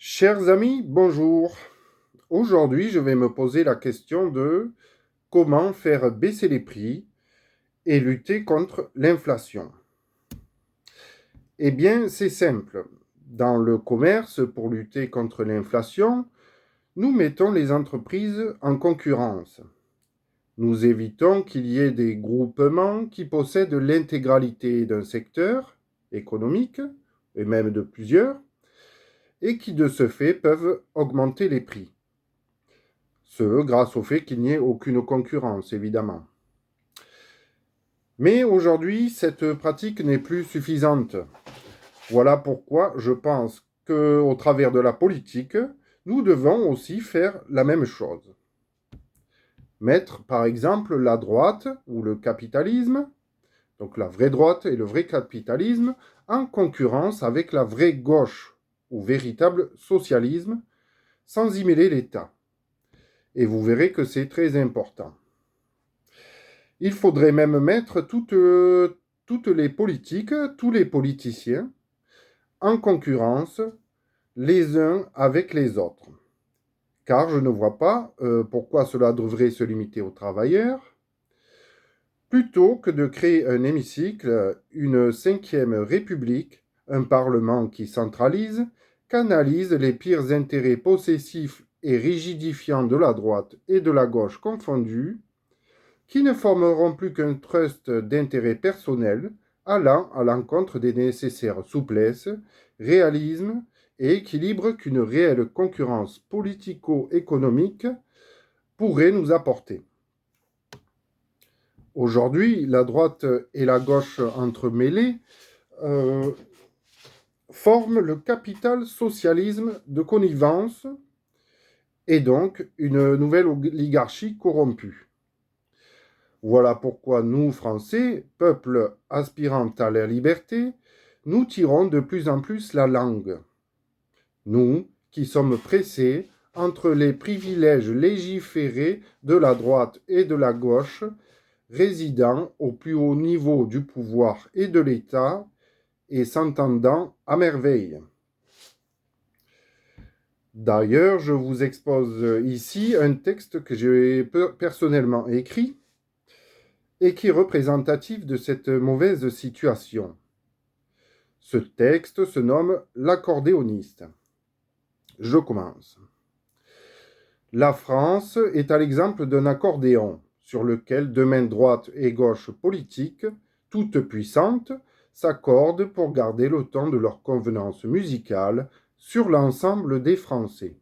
Chers amis, bonjour. Aujourd'hui, je vais me poser la question de comment faire baisser les prix et lutter contre l'inflation. Eh bien, c'est simple. Dans le commerce, pour lutter contre l'inflation, nous mettons les entreprises en concurrence. Nous évitons qu'il y ait des groupements qui possèdent l'intégralité d'un secteur économique, et même de plusieurs, et qui de ce fait peuvent augmenter les prix. Ce grâce au fait qu'il n'y ait aucune concurrence, évidemment. Mais aujourd'hui, cette pratique n'est plus suffisante. Voilà pourquoi je pense qu'au travers de la politique, nous devons aussi faire la même chose. Mettre, par exemple, la droite ou le capitalisme, donc la vraie droite et le vrai capitalisme, en concurrence avec la vraie gauche ou véritable socialisme, sans y mêler l'État. Et vous verrez que c'est très important. Il faudrait même mettre toutes les politiques, tous les politiciens, en concurrence les uns avec les autres. Car je ne vois pas pourquoi cela devrait se limiter aux travailleurs, plutôt que de créer un hémicycle, une cinquième république, un parlement qui centralise, canalise les pires intérêts possessifs et rigidifiants de la droite et de la gauche confondus, qui ne formeront plus qu'un trust d'intérêts personnels allant à l'encontre des nécessaires souplesses, réalisme et équilibre qu'une réelle concurrence politico-économique pourrait nous apporter. Aujourd'hui, la droite et la gauche entremêlées forment le capital socialisme de connivence et donc une nouvelle oligarchie corrompue. Voilà pourquoi nous, Français, peuple aspirant à la liberté, nous tirons de plus en plus la langue. Nous, qui sommes pressés entre les privilèges légiférés de la droite et de la gauche, résidant au plus haut niveau du pouvoir et de l'État, et s'entendant à merveille. D'ailleurs, je vous expose ici un texte que j'ai personnellement écrit, et qui est représentatif de cette mauvaise situation. Ce texte se nomme L'accordéoniste. Je commence. La France est à l'exemple d'un accordéon sur lequel deux mains droite et gauche politiques, toutes puissantes, s'accordent pour garder le ton de leur convenance musicale sur l'ensemble des Français.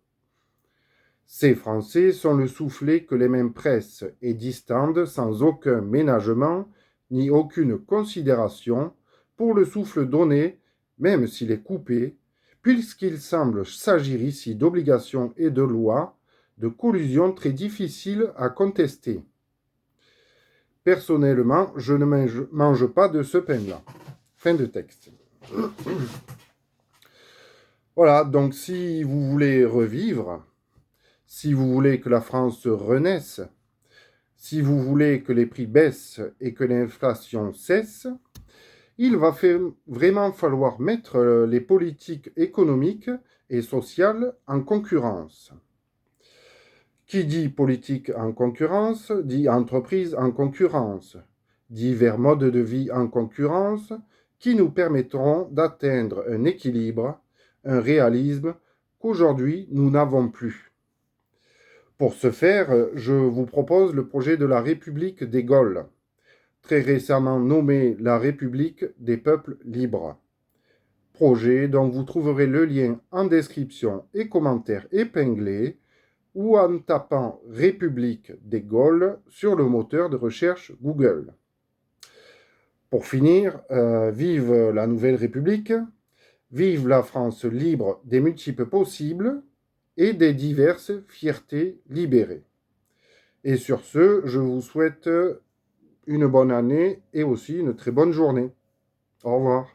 Ces Français sont le soufflet que les mains pressent et distendent sans aucun ménagement ni aucune considération pour le souffle donné, même s'il est coupé, puisqu'il semble s'agir ici d'obligations et de lois, de collusions très difficiles à contester. Personnellement, je ne mange pas de ce pain-là. Fin de texte. Voilà, donc si vous voulez revivre, si vous voulez que la France renaisse, si vous voulez que les prix baissent et que l'inflation cesse, il va vraiment falloir mettre les politiques économiques et sociales en concurrence. Qui dit politique en concurrence, dit entreprise en concurrence, divers modes de vie en concurrence, qui nous permettront d'atteindre un équilibre, un réalisme qu'aujourd'hui nous n'avons plus. Pour ce faire, je vous propose le projet de la République des Gaules, très récemment nommé la République des peuples libres. Projet dont vous trouverez le lien en description et commentaires épinglés ou en tapant République des Gaules sur le moteur de recherche Google. Pour finir, vive la nouvelle République, vive la France libre des multiples possibles et des diverses fiertés libérées. Et sur ce, je vous souhaite une bonne année et aussi une très bonne journée. Au revoir.